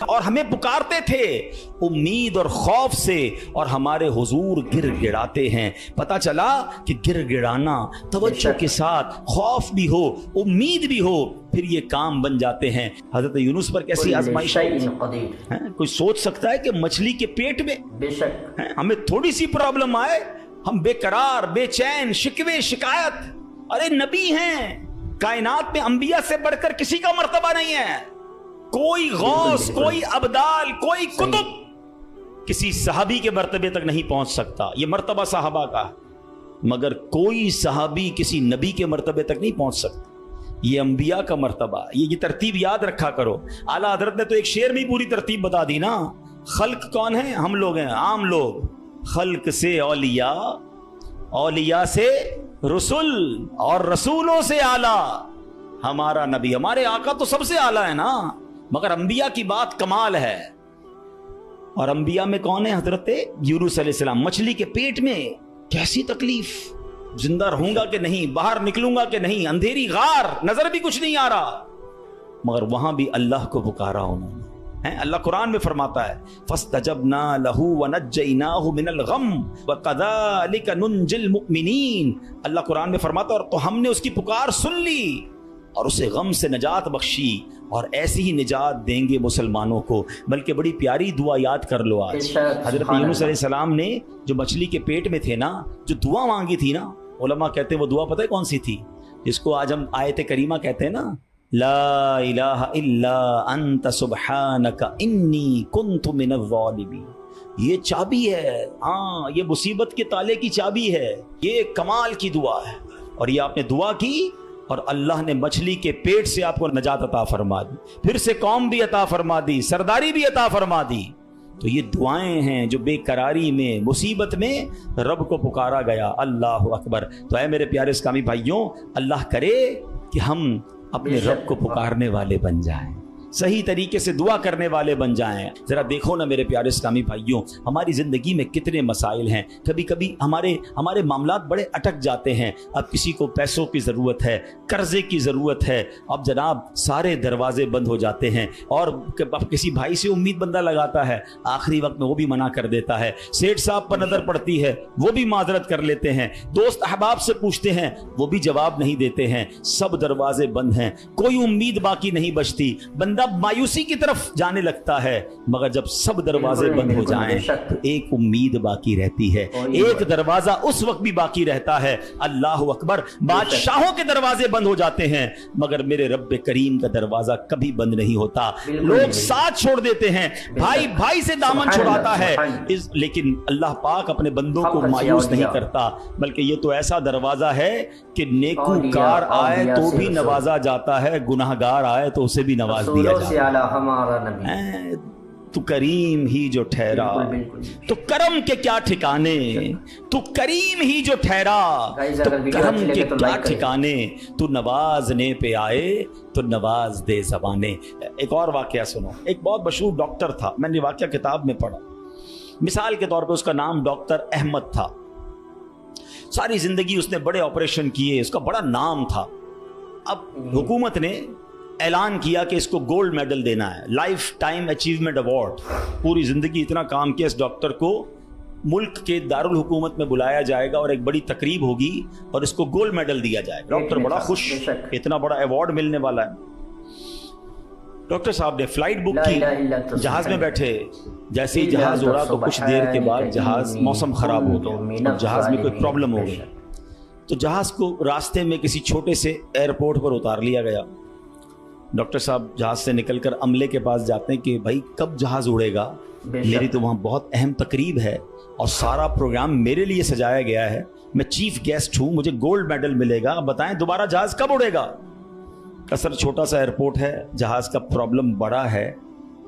اور ہمیں پکارتے تھے امید اور خوف سے، اور ہمارے حضور گر گڑاتے ہیں۔ پتہ چلا کہ گر گڑانا توجہ کے ساتھ، خوف بھی ہو امید بھی ہو، پھر یہ کام بن جاتے ہیں۔ حضرت یونس پر کیسی آزمائش ہے؟ کوئی سوچ سکتا ہے کہ مچھلی کے پیٹ میں بے شک ہمیں تھوڑی سی پرابلم آئے ہم بے قرار، بے چین، شکوے شکایت؟ ارے نبی ہیں، کائنات میں انبیاء سے بڑھ کر کسی کا مرتبہ نہیں ہے۔ کوئی غوث، کوئی ابدال، کوئی کتب کسی صحابی کے مرتبے تک نہیں پہنچ سکتا، یہ مرتبہ صحابہ کا، مگر کوئی صحابی کسی نبی کے مرتبے تک نہیں پہنچ سکتا، یہ انبیاء کا مرتبہ۔ یہ ترتیب یاد رکھا کرو۔ اعلیٰ حضرت نے تو ایک شعر میں پوری ترتیب بتا دی نا۔ خلق کون ہے؟ ہم لوگ ہیں، عام لوگ۔ خلق سے اولیاء، اولیاء سے رسول، اور رسولوں سے اعلیٰ ہمارا نبی۔ ہمارے آقا تو سب سے اعلیٰ ہے نا، مگر انبیاء کی بات کمال ہے۔ اور انبیاء میں کون ہے؟ حضرت یونس علیہ السلام۔ مچھلی کے پیٹ میں کیسی تکلیف، زندہ رہوں گا کہ نہیں، باہر نکلوں گا کہ نہیں، اندھیری غار، نظر بھی کچھ نہیں آ رہا، مگر وہاں بھی اللہ کو پکارا انہوں نے۔ اللہ قرآن میں فرماتا ہے فَاسْتَجَبْنَا لَهُ وَنَجَّيْنَاهُ مِنَ الْغَمِّ وَكَذَلِكَ نُنْجِي الْمُؤْمِنِينَ۔ اللہ قرآن میں فرماتا ہے اور تو ہم نے اس کی پکار سن لی اور اسے غم سے نجات بخشی، اور ایسی ہی نجات دیں گے مسلمانوں کو۔ بلکہ بڑی پیاری دعا یاد کر لو آج۔ حضرت یونس علیہ السلام نے جو مچھلی کے پیٹ میں تھے نا، جو دعا مانگی تھی نا، علماء کہتے ہیں وہ دعا پتہ ہے کون سی تھی؟ جس کو آج ہم آیت کریمہ کہتے ہیں نا، لا الہ الا انت سبحانک انی کنت من الظالمین۔ یہ چابی ہے، ہاں یہ مصیبت کے تالے کی چابی ہے، یہ کمال کی دعا ہے۔ اور یہ آپ نے دعا کی اور اللہ نے مچھلی کے پیٹ سے آپ کو نجات عطا فرما دی، پھر سے قوم بھی عطا فرما دی، سرداری بھی عطا فرما دی۔ تو یہ دعائیں ہیں جو بے قراری میں، مصیبت میں رب کو پکارا گیا۔ اللہ اکبر۔ تو اے میرے پیارے اسلامی بھائیوں، اللہ کرے کہ ہم اپنے رب کو پکارنے والے بن جائیں، صحیح طریقے سے دعا کرنے والے بن جائیں۔ ذرا دیکھو نا میرے پیارے اسلامی بھائیوں، ہماری زندگی میں کتنے مسائل ہیں۔ کبھی کبھی ہمارے معاملات بڑے اٹک جاتے ہیں۔ اب کسی کو پیسوں کی ضرورت ہے، قرضے کی ضرورت ہے، اب جناب سارے دروازے بند ہو جاتے ہیں، اور اب کسی بھائی سے امید بندہ لگاتا ہے، آخری وقت میں وہ بھی منع کر دیتا ہے۔ سیٹھ صاحب پر نظر پڑتی ہے، وہ بھی معذرت کر لیتے ہیں۔ دوست احباب سے پوچھتے ہیں، وہ بھی جواب نہیں دیتے ہیں۔ سب دروازے بند ہیں، کوئی امید باقی نہیں بچتی، بندہ مایوسی کی طرف جانے لگتا ہے۔ مگر جب سب دروازے بند ہو جائیں تو ایک امید باقی رہتی ہے، ایک دروازہ اس وقت بھی باقی رہتا ہے۔ اللہ اکبر۔ بادشاہوں کے دروازے بند ہو جاتے ہیں، مگر میرے رب کریم کا دروازہ کبھی بند نہیں ہوتا۔ لوگ ساتھ چھوڑ دیتے ہیں، بھائی بھائی سے دامن چھڑاتا ہے، لیکن اللہ پاک اپنے بندوں کو مایوس نہیں کرتا، بلکہ یہ تو ایسا دروازہ ہے کہ نیکوکار آئے تو بھی نوازا جاتا ہے، گناہ گار آئے تو اسے بھی نواز دیا جاتا ہے۔ ہمارا نبی تو کریم ہی جو ٹھہرا، تو کرم کے کیا ٹھکانے، تو کریم ہی جو ٹھہرا، تو کرم کے کیا ٹھکانے، تو نوازنے پہ آئے تو نواز دے زبانے۔ ایک اور واقعہ سنو۔ ایک بہت مشہور ڈاکٹر تھا، میں نے واقعہ کتاب میں پڑھا۔ مثال کے طور پہ اس کا نام ڈاکٹر احمد تھا۔ ساری زندگی اس نے بڑے آپریشن کیے، اس کا بڑا نام تھا۔ اب حکومت نے اعلان کیا کہ اس کو گولڈ میڈل دینا ہے، لائف ٹائم اچیومنٹ ایوارڈ۔ پوری زندگی اتنا کام کیا اس ڈاکٹر کو، ملک کے دارالحکومت میں بلایا جائے گا اور ایک بڑی تقریب ہوگی اور اس کو گولڈ میڈل دیا جائے گا۔ ڈاکٹر بڑا خوش، اتنا بڑا ایوارڈ ملنے والا ہے۔ ڈاکٹر صاحب نے فلائٹ بک کی، جہاز میں بیٹھے، جیسے ہی جہاز اڑا تو کچھ دیر کے بعد جہاز موسم خراب ہو گیا، جہاز میں کوئی پرابلم ہو گئی، تو جہاز کو راستے میں کسی چھوٹے سے ایئرپورٹ پر اتار لیا گیا۔ ڈاکٹر صاحب جہاز سے نکل کر عملے کے پاس جاتے ہیں کہ بھائی کب جہاز اڑے گا، میری تو وہاں بہت اہم تقریب ہے اور سارا پروگرام میرے لیے سجایا گیا ہے، میں چیف گیسٹ ہوں، مجھے گولڈ میڈل ملے گا، بتائیں دوبارہ جہاز کب اڑے گا؟ سر چھوٹا سا ایئرپورٹ ہے، جہاز کا پرابلم بڑا ہے،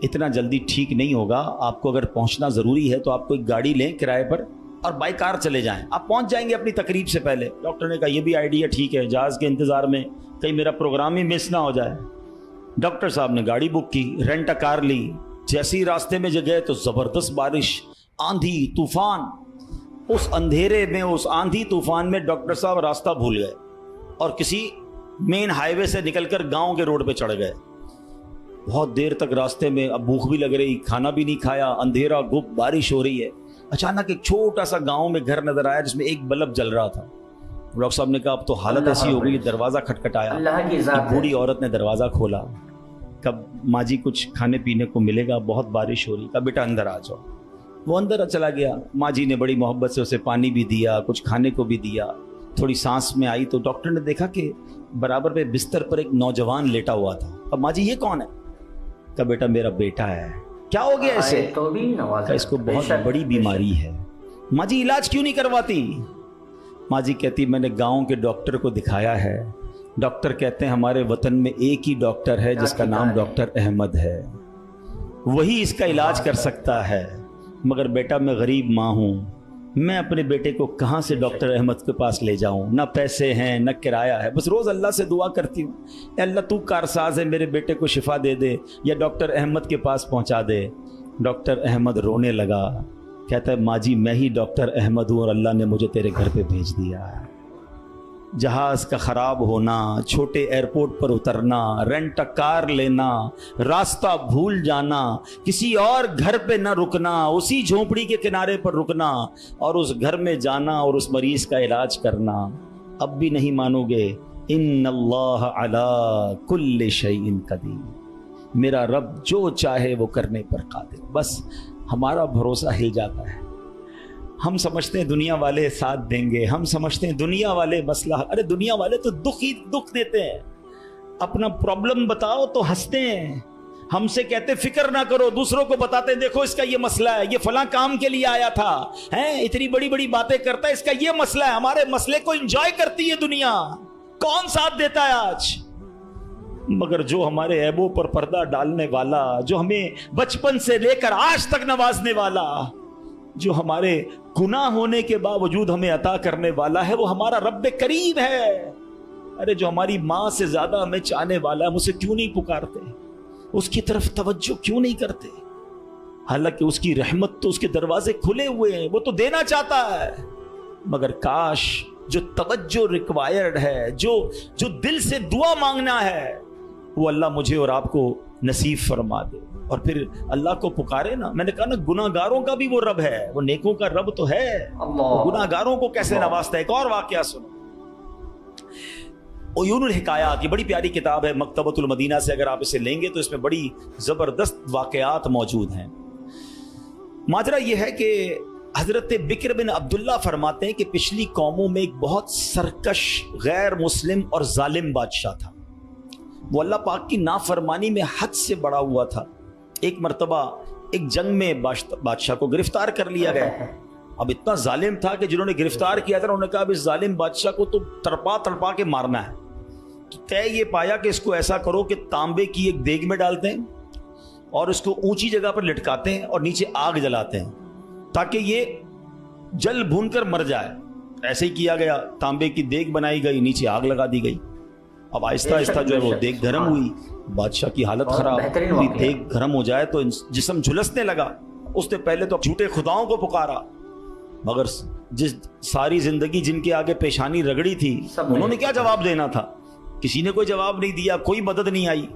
اتنا جلدی ٹھیک نہیں ہوگا، آپ کو اگر پہنچنا ضروری ہے تو آپ کوئی گاڑی لیں کرائے پر اور بائی کار چلے جائیں، آپ پہنچ جائیں گے اپنی تقریب سے پہلے۔ ڈاکٹر نے کہا یہ بھی آئیڈیا ٹھیک ہے، جہاز کے انتظار میں کہیں میرا پروگرام ہی مس نہ ہو جائے۔ ڈاکٹر صاحب نے گاڑی بک کی، رینٹ ا کار لی، جیسے ہی راستے میں گئے تو زبردست بارش، آندھی طوفان۔ اس اندھیرے میں، اس آندھی طوفان میں ڈاکٹر صاحب راستہ بھول گئے اور کسی مین ہائی وے سے نکل کر گاؤں کے روڈ پہ چڑھ گئے۔ بہت دیر تک راستے میں، اب بھوک بھی لگ رہی، کھانا بھی نہیں کھایا، اندھیرا گپ، بارش ہو رہی ہے. اچانک ایک چھوٹا سا گاؤں میں گھر نظر آیا جس میں ایک بلب جل رہا تھا. ڈاکٹر صاحب نے کہا اب تو حالت ایسی ہو گئی، دروازہ کھٹکھٹایا. اللہ کی ذات ہے. بوڑھی عورت نے دروازہ کھولا. کب ماں جی کچھ کھانے پینے کو ملے گا، بہت بارش ہو رہی. کہا بیٹا اندر آ جاؤ. وہ اندر چلا گیا. ماں جی نے بڑی محبت سے اسے پانی بھی دیا، کچھ کھانے کو بھی دیا. تھوڑی سانس میں آئی تو ڈاکٹر نے دیکھا کہ برابر پہ بستر پر ایک نوجوان لیٹا ہوا تھا. اب ماں جی یہ کون ہے؟ کہا بیٹا میرا بیٹا ہے. کیا ہو گیا اسے؟ تو بھی نوازا. اس کو بہت بڑی بیماری ہے. ماں جی علاج کیوں نہیں کرواتی؟ ماں جی کہتی میں نے گاؤں کے ڈاکٹر کو دکھایا ہے. ڈاکٹر کہتے ہیں ہمارے وطن میں ایک ہی ڈاکٹر ہے جس کا نام ڈاکٹر احمد ہے، وہی اس کا علاج کر سکتا ہے. مگر بیٹا میں غریب ماں ہوں، میں اپنے بیٹے کو کہاں سے ڈاکٹر احمد کے پاس لے جاؤں؟ نہ پیسے ہیں نہ کرایہ ہے. بس روز اللہ سے دعا کرتی ہوں، اے اللہ تو کارساز ہے، میرے بیٹے کو شفا دے دے یا ڈاکٹر احمد کے پاس پہنچا دے. ڈاکٹر احمد رونے لگا. کہتا ہے ماں جی میں ہی ڈاکٹر احمد ہوں اور اللہ نے مجھے تیرے گھر پہ بھیج دیا. جہاز کا خراب ہونا، چھوٹے ایئرپورٹ پر اترنا، رینٹ کار لینا، راستہ بھول جانا، کسی اور گھر پہ نہ رکنا، اسی جھونپڑی کے کنارے پر رکنا اور اس گھر میں جانا اور اس مریض کا علاج کرنا. اب بھی نہیں مانو گے؟ ان اللہ علی کل شیء قدیر. میرا رب جو چاہے وہ کرنے پر قادر. بس ہمارا بھروسہ ہل جاتا ہے. ہم سمجھتے ہیں دنیا والے ساتھ دیں گے، ہم سمجھتے ہیں دنیا والے مسئلہ، ارے دنیا والے تو دکھ ہی دکھ دیتے ہیں. اپنا پرابلم بتاؤ تو ہنستے ہیں. ہم سے کہتے فکر نہ کرو، دوسروں کو بتاتے ہیں دیکھو اس کا یہ مسئلہ ہے، یہ فلاں کام کے لیے آیا تھا، اتنی بڑی بڑی باتیں کرتا ہے، اس کا یہ مسئلہ ہے. ہمارے مسئلے کو انجوائے کرتی ہے دنیا. کون ساتھ دیتا ہے آج؟ مگر جو ہمارے عیبوں پر پردہ ڈالنے والا، جو ہمیں بچپن سے لے کر آج تک نوازنے والا، جو ہمارے گناہ ہونے کے باوجود ہمیں عطا کرنے والا ہے، وہ ہمارا رب کریم ہے. ارے جو ہماری ماں سے زیادہ ہمیں چاہنے والا ہے، ہم اسے کیوں نہیں پکارتے؟ اس کی طرف توجہ کیوں نہیں کرتے؟ حالانکہ اس کی رحمت تو اس کے دروازے کھلے ہوئے ہیں، وہ تو دینا چاہتا ہے. مگر کاش جو توجہ ریکوائرڈ ہے، جو دل سے دعا مانگنا ہے، وہ اللہ مجھے اور آپ کو نصیب فرما دے. اور پھر اللہ کو پکارے نا. میں نے کہا نا گناہ گاروں کا بھی وہ رب ہے، وہ نیکوں کا رب تو ہے. گناہ گاروں کو کیسے نوازتا ہے؟ ایک اور واقعہ سنو. عیون الحکایات، یہ بڑی پیاری کتاب ہے مکتبۃ المدینہ سے، اگر آپ اسے لیں گے تو اس میں بڑی زبردست واقعات موجود ہیں. ماجرا یہ ہے کہ حضرت بکر بن عبداللہ فرماتے ہیں کہ پچھلی قوموں میں ایک بہت سرکش، غیر مسلم اور ظالم بادشاہ تھا. وہ اللہ پاک کی نافرمانی میں حد سے بڑا ہوا تھا. ایک مرتبہ ایک جنگ میں بادشاہ کو گرفتار کر لیا گیا. اب اتنا ظالم تھا کہ جنہوں نے گرفتار کیا تھا انہوں نے کہا اب اس ظالم بادشاہ کو تو تڑپا کے مارنا ہے. تو طے یہ پایا کہ اس کو ایسا کرو کہ تانبے کی ایک دیگ میں ڈالتے ہیں اور اس کو اونچی جگہ پر لٹکاتے ہیں اور نیچے آگ جلاتے ہیں تاکہ یہ جل بھون کر مر جائے. ایسے ہی کیا گیا. تانبے کی دیگ بنائی گئی، نیچے آگ لگا دی گئی. اب آہستہ آہستہ جو ہے وہ دیگ گرم ہوئی. بادشاہ کی حالت خراب، دیگ گرم ہو جائے تو جسم جھلسنے لگا. اس نے پہلے تو جھوٹے خداؤں کو پکارا، مگر جس ساری زندگی جن کے آگے پیشانی رگڑی تھی انہوں نے کیا جواب دینا تھا؟ کسی نے کوئی جواب نہیں دیا، کوئی مدد نہیں آئی.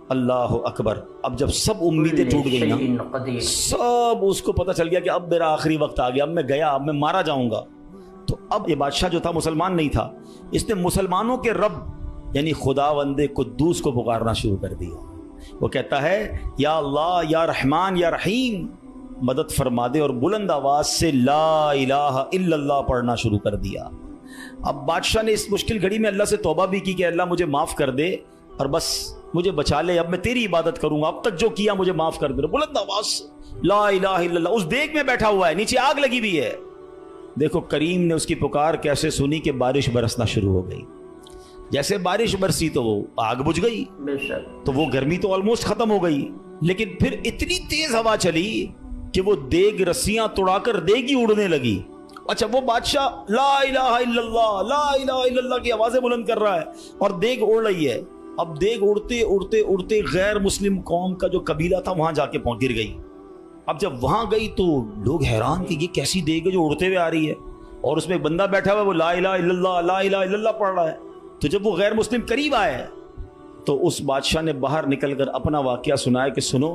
اللہ اکبر. اب جب سب امیدیں ٹوٹ گئی نا، سب اس کو پتہ چل گیا کہ اب میرا آخری وقت آ گیا، اب میں گیا، اب میں مارا جاؤں گا. تو اب یہ بادشاہ جو تھا مسلمان نہیں تھا، اس نے مسلمانوں کے رب یعنی خداوند قدوس کو پکارنا شروع کر دیا. وہ کہتا ہے یا اللہ، یا رحمان، یا رحیم مدد فرما دے، اور بلند آواز سے لا الہ الا اللہ پڑھنا شروع کر دیا. اب بادشاہ نے اس مشکل گھڑی میں اللہ سے توبہ بھی کی کہ اللہ مجھے معاف کر دے اور بس مجھے بچا لے، اب میں تیری عبادت کروں گا، اب تک جو کیا مجھے معاف کر دے. بلند آواز سے لا الہ الا اللہ. اس دیگ میں بیٹھا ہوا ہے، نیچے آگ لگی ہوئی ہے. دیکھو کریم نے اس کی پکار کیسے سنی کہ بارش برسنا شروع ہو گئی. جیسے بارش برسی تو وہ آگ بجھ گئی، تو وہ گرمی تو آلموسٹ ختم ہو گئی. لیکن پھر اتنی تیز ہوا چلی کہ وہ دیگ رسیاں توڑا کر دیگ ہی اڑنے لگی. اچھا وہ بادشاہ لا الہ الا اللہ، لا الہ الا اللہ کی آوازیں بلند کر رہا ہے اور دیگ اڑ رہی ہے. اب دیگ اڑتے اڑتے اڑتے غیر مسلم قوم کا جو قبیلہ تھا وہاں جا کے گر گئی. اب جب وہاں گئی تو لوگ حیران کہ یہ کیسی دیگ ہے جو اڑتے ہوئے آ رہی ہے اور اس میں ایک بندہ بیٹھا ہوا ہے وہ لا الہ الا اللہ لا الہ الا اللہ پڑھ رہا ہے. تو جب وہ غیر مسلم قریب آئے تو اس بادشاہ نے باہر نکل کر اپنا واقعہ سنایا کہ سنو،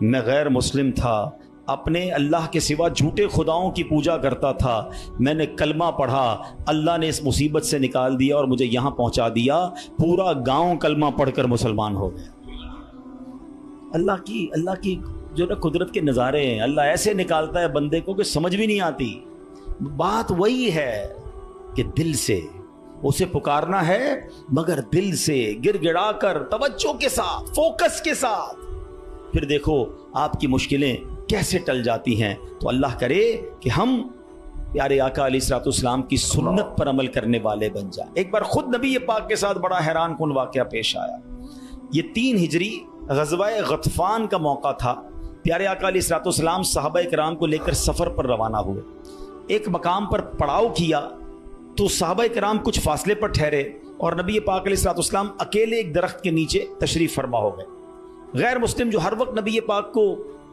میں غیر مسلم تھا، اپنے اللہ کے سوا جھوٹے خداؤں کی پوجا کرتا تھا، میں نے کلمہ پڑھا، اللہ نے اس مصیبت سے نکال دیا اور مجھے یہاں پہنچا دیا، پورا گاؤں کلمہ پڑھ کر مسلمان ہو گیا۔ اللہ کی جو نا قدرت کے نظارے ہیں، اللہ ایسے نکالتا ہے بندے کو کہ سمجھ بھی نہیں آتی۔ بات وہی ہے کہ دل سے اسے پکارنا ہے، مگر دل سے گر گڑا کر، توجہ کے ساتھ، فوکس کے ساتھ، پھر دیکھو آپ کی مشکلیں کیسے ٹل جاتی ہیں۔ تو اللہ کرے کہ ہم پیارے آقا علیہ الصلوۃ والسلام کی سنت پر عمل کرنے والے بن جائیں۔ ایک بار خود نبی پاک کے ساتھ بڑا حیران کن واقعہ پیش آیا۔ یہ 3 ہجری غزوہ غطفان کا موقع تھا۔ پیارے آقا علیہ الصلوۃ والسلام صحابہ کرام کو لے کر سفر پر روانہ ہوئے۔ ایک مقام پر پڑاؤ کیا تو صحابہ کرام کچھ فاصلے پر ٹھہرے اور نبی پاک علیہ الصلوۃ والسلام اکیلے ایک درخت کے نیچے تشریف فرما ہو گئے۔ غیر مسلم جو ہر وقت نبی پاک کو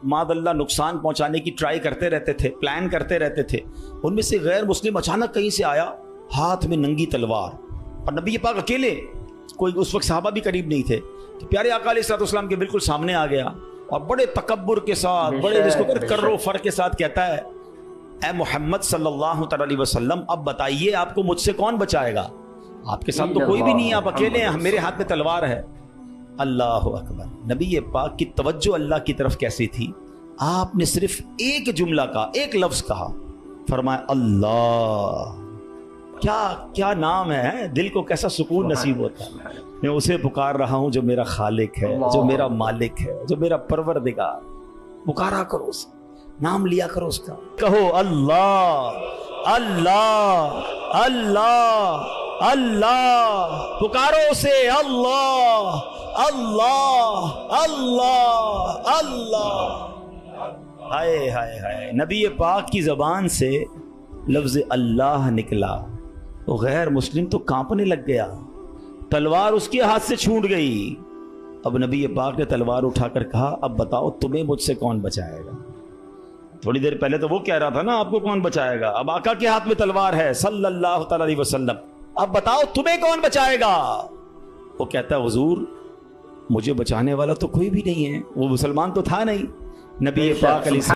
معاذ اللہ نقصان پہنچانے کی ٹرائی کرتے رہتے تھے، پلان کرتے رہتے تھے، ان میں سے غیر مسلم اچانک کہیں سے آیا، ہاتھ میں ننگی تلوار، اور نبی پاک اکیلے، کوئی اس وقت صحابہ بھی قریب نہیں تھے، تو پیارے آقا علیہ الصلوۃ والسلام کے بالکل سامنے آ گیا اور بڑے تکبر کے ساتھ، بڑے جس کو کر و فر کے ساتھ کہتا ہے، اے محمد صلی اللہ تعالی علیہ وسلم، اب بتائیے آپ کو مجھ سے کون بچائے گا؟ آپ کے ساتھ تو کوئی بھی نہیں ہے، آپ اکیلے ہیں، میرے ہاتھ میں تلوار ہے۔ اللہ اکبر۔ نبی پاک کی توجہ اللہ کی طرف کیسی تھی؟ آپ نے صرف ایک جملہ کا، ایک لفظ کہا، فرمایا اللہ۔ کیا نام ہے، دل کو کیسا سکون نصیب ہوتا ہے۔ میں اسے پکار رہا ہوں جو میرا خالق ہے، جو میرا مالک ہے، جو میرا پروردگار۔ پکارا کرو اسے، نام لیا کرو اس کا، کہو اللہ اللہ اللہ اللہ، پکارو اسے، اللہ اللہ اللہ اللہ۔ ہائے ہائے ہائے، نبی پاک کی زبان سے لفظ اللہ نکلا تو غیر مسلم تو کانپنے لگ گیا، تلوار اس کے ہاتھ سے چھوٹ گئی۔ اب نبی پاک نے تلوار اٹھا کر کہا، اب بتاؤ تمہیں مجھ سے کون بچائے گا؟ تھوڑی دیر پہلے تو وہ کہہ رہا تھا نا آپ کو کون بچائے گا، اب آقا کے ہاتھ میں تلوار ہے صلی اللہ تعالی علیہ وسلم، اب بتاؤ تمہیں کون بچائے گا؟ وہ کہتا ہے حضور مجھے بچانے والا تو کوئی بھی نہیں ہے، وہ مسلمان تو تھا نہیں۔ نبی پاک علیہ